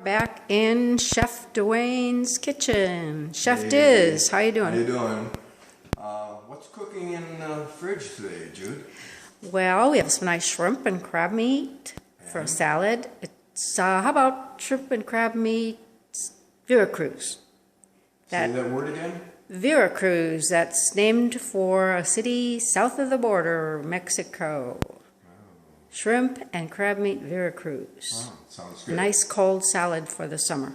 Back in Chef Dwayne's kitchen. Chef Diz, how you doing? How you doing? What's cooking in the fridge today, Jude? Well, we have some nice shrimp and crab meat for a salad. It's how about shrimp and crab meat Veracruz? Say that word again? Veracruz. That's named for a city south of the border, Mexico. Shrimp and crab meat Veracruz. Oh, sounds good. A nice cold salad for the summer.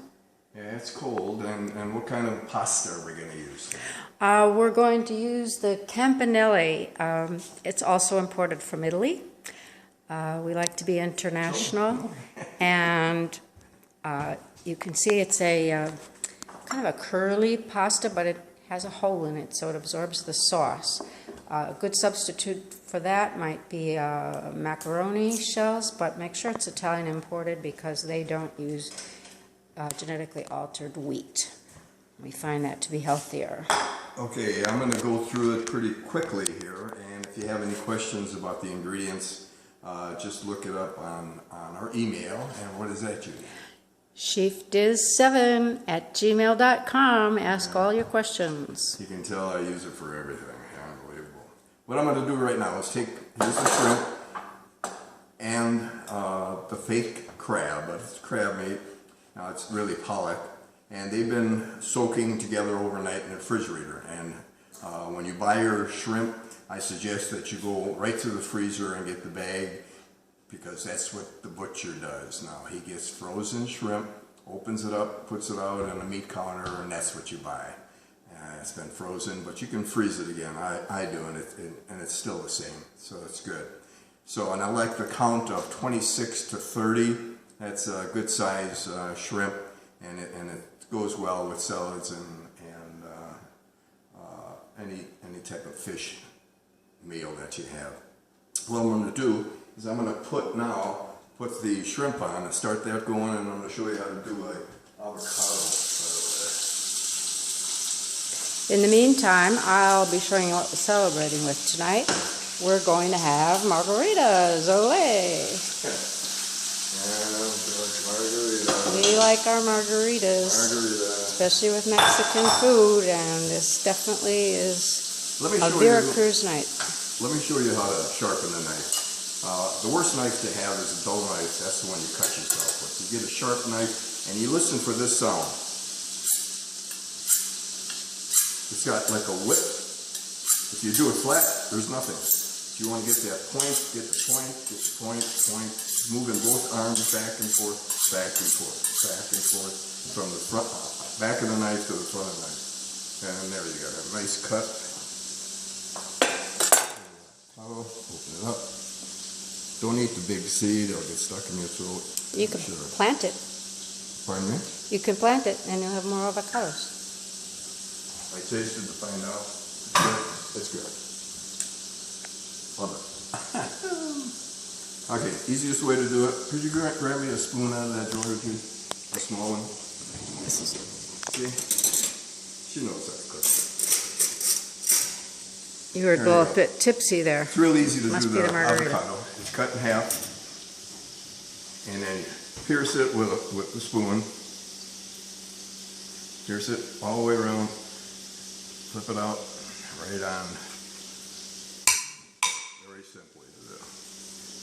Yeah, it's cold. And what kind of pasta are we going to use? We're going to use the Campanelle. It's also imported from Italy. We like to be international. And you can see it's a kind of a curly pasta, but it has a hole in it, so it absorbs the sauce. A good substitute for that might be macaroni shells, but make sure it's Italian imported because they don't use genetically altered wheat. We find that to be healthier. Okay, I'm going to go through it pretty quickly here, and if you have any questions about the ingredients, just look it up on our email. And what is that, Judy? chefdiz7@gmail.com. Ask all your questions. You can tell I use it for everything. Unbelievable. What I'm going to do right now is here's the shrimp and the fake crab, but it's crab meat. Now it's really pollock, and they've been soaking together overnight in the refrigerator. And when you buy your shrimp, I suggest that you go right to the freezer and get the bag, because that's what the butcher does now. He gets frozen shrimp, opens it up, puts it out on a meat counter, and that's what you buy. It's been frozen, but you can freeze it again. I do, and it's still the same, so it's good. So, and I like the count of 26 to 30. That's a good size shrimp, and it goes well with salads and any type of fish meal that you have. What I'm going to do is I'm going to put the shrimp on and start that going, and I'm going to show you how to do an avocado. In the meantime, I'll be showing you what we're celebrating with tonight. We're going to have margaritas. Olé! Margarita. We like our margaritas, especially with Mexican food, and this definitely is a Veracruz night. Let me show you how to sharpen the knife. The worst knife to have is a dull knife. That's the one you cut yourself with. You get a sharp knife, and you listen for this sound. It's got like a whip. If you do it flat, there's nothing. If you want to get that point, get the point, get the point, point. Moving both arms back and forth, back and forth, back and forth, from the front, back of the knife to the front of the knife. And there you go, a nice cut. Open it up. Don't eat the big seed, it'll get stuck in your throat. You can plant it. Pardon me? You can plant it, and you'll have more avocados. I tasted to find out. It's good. Love it. Okay, easiest way to do it. Could you grab me a spoon out of that drawer, too? A small one. This is. See? She knows how to cook. You were a little bit tipsy there. It's real easy to Must do be the the margarita. avocado. It's cut in half, and then pierce it with the spoon. Pierce it all the way around. Flip it out, right on. Very simply to do.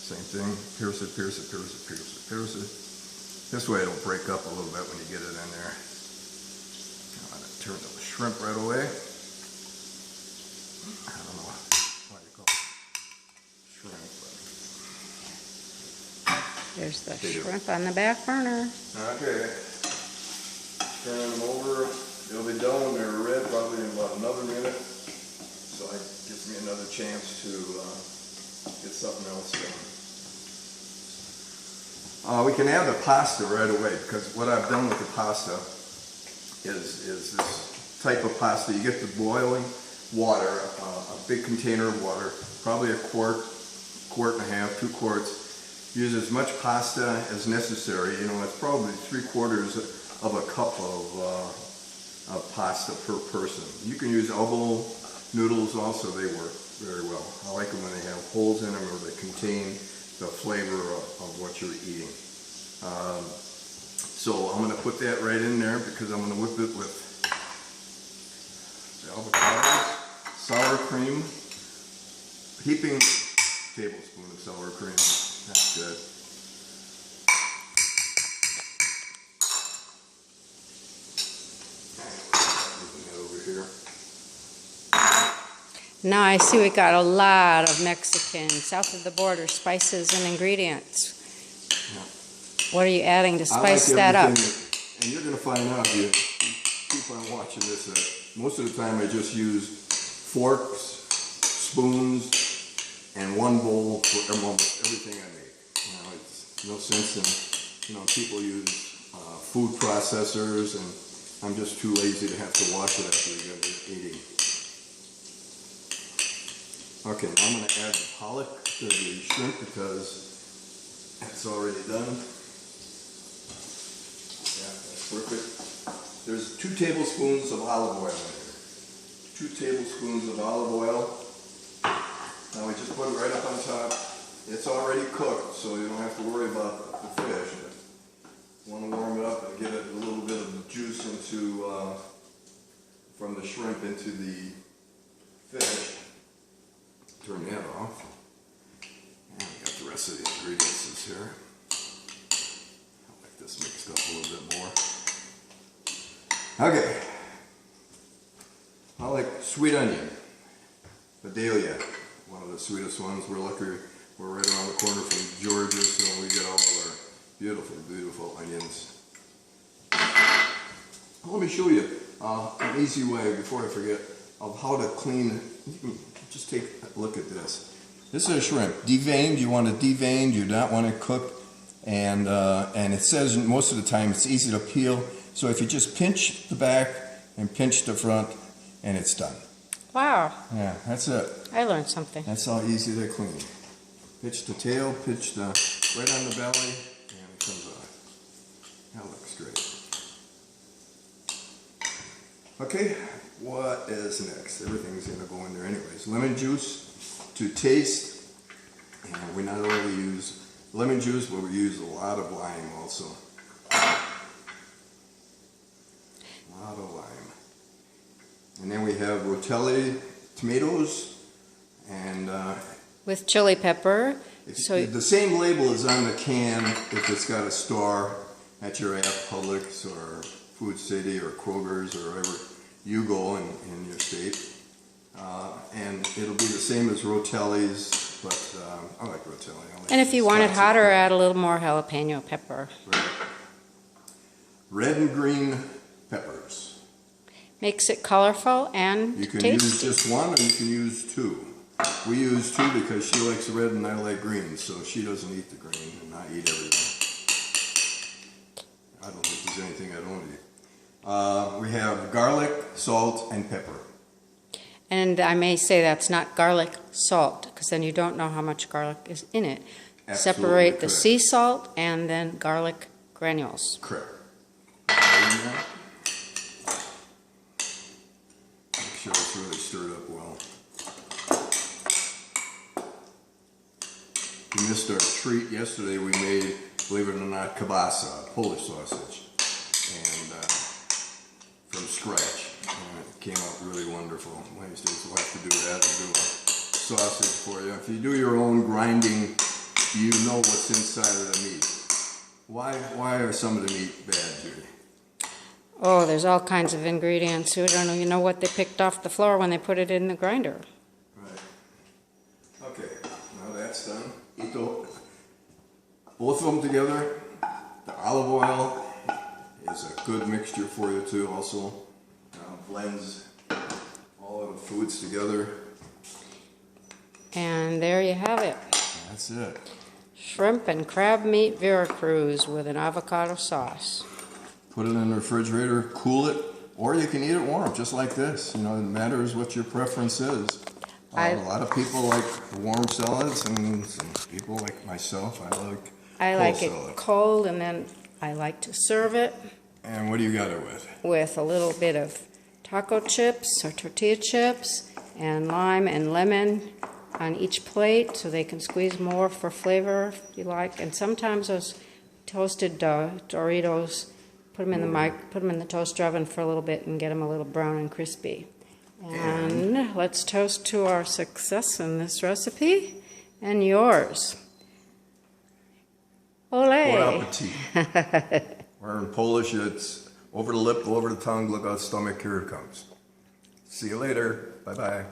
Same thing, pierce it, pierce it, pierce it, pierce it, pierce it. This way it'll break up a little bit when you get it in there. I'm going to turn the shrimp right away. I don't know what you call it. Shrimp. There's the shrimp on the back burner. Okay. Turn them over. They'll be done when they're red, probably in about another minute. So it gives me another chance to get something else done. We can add the pasta right away, because what I've done with the pasta is this type of pasta. You get the boiling water, a big container of water, probably a quart and a half, 2 quarts. Use as much pasta as necessary. You know, it's probably 3/4 of a cup of pasta per person. You can use elbow noodles also, they work very well. I like them when they have holes in them or they contain the flavor of what you're eating. So I'm going to put that right in there because I'm going to whip it with the avocado, sour cream, heaping tablespoon of sour cream. That's good. Moving that over here. Now I see we got a lot of Mexican, south of the border, spices and ingredients. Yeah. What are you adding to I spice like that up? everything, and you're going to find out if you keep on watching this, that most of the time I just use forks, spoons, and one bowl for almost everything I make. You know, it's no sense in, you know, people use food processors, and I'm just too lazy to have to wash it after you get it eating. Okay, now I'm going to add the pollock to the shrimp because that's already done. Yeah, that's perfect. There's 2 tablespoons of olive oil in here. 2 tablespoons of olive oil. Now we just put it right up on top. It's already cooked, so you don't have to worry about the fish. You want to warm it up and get a little bit of the juice into from the shrimp into the fish. Turn that off. And we got the rest of the ingredients here. I'll make this mixed up a little bit more. Okay. I like sweet onion. Vidalia, one of the sweetest ones. We're lucky we're right around the corner from Georgia, so we get all of our beautiful, beautiful onions. Let me show you an easy way, before I forget, of how to clean. Just take a look at this. This is a shrimp, deveined. You want it deveined. You don't want it cooked, and it says most of the time it's easy to peel. So if you just pinch the back and pinch the front, and it's done. Wow. Yeah, that's it. I learned something. That's how easy they clean. Pitch the tail, pitch the right on the belly, and it comes off. That looks great. Okay, what is next? Everything's gonna go in there anyways. Lemon juice to taste, and we not only use lemon juice, but we use a lot of lime also. A lot of lime. And then we have rotelli tomatoes, and With chili pepper. So the same label is on the can if it's got a star at your Publix or Food City or Kroger's or wherever you go in your state. And it'll be the same as rotelli's, but I like rotelli. and if you want it hotter, add a little more jalapeno pepper. Right. Red and green peppers. Makes it colorful and You can tasty. use just one or you can use 2. We use 2 because she likes red and I like green, so she doesn't eat the green and I eat everything. I don't think there's anything I don't eat. We have garlic, salt, and pepper. And I may say that's not garlic salt, because then you don't know how much garlic is in it. Absolutely Separate the correct. sea salt and then garlic granules. Correct. Make sure it's really stirred up well. We missed our treat yesterday. We made, believe it or not, kielbasa, Polish sausage, and from scratch. And it came out really wonderful. Wednesdays we'll have to do that and do a sausage for you. If you do your own grinding, you know what's inside of the meat. Why are some of the meat bad, Judy? Oh, there's all kinds of ingredients. You don't even know what they picked off the floor when they put it in the grinder. Right. Okay, now that's done. Eat both of them together. The olive oil is a good mixture for you too also. Blends all of the foods together. And there you have it. That's it. Shrimp and crab meat Veracruz with an avocado sauce. Put it in the refrigerator, cool it, or you can eat it warm, just like this. You know, it matters what your preference is. A lot of people like warm salads, and some people like myself, I like salad. it cold, and then I like to serve it And what do you got it with? with a little bit of taco chips or tortilla chips and lime and lemon on each plate so they can squeeze more for flavor if you like. And sometimes those toasted Doritos. Put them in the toaster oven for a little bit and get them a little brown and crispy. And let's toast to our success in this recipe and yours. Ole! Bon appetit. Or in Polish, it's over the lip, over the tongue, look out the stomach, here it comes. See you later. Bye-bye.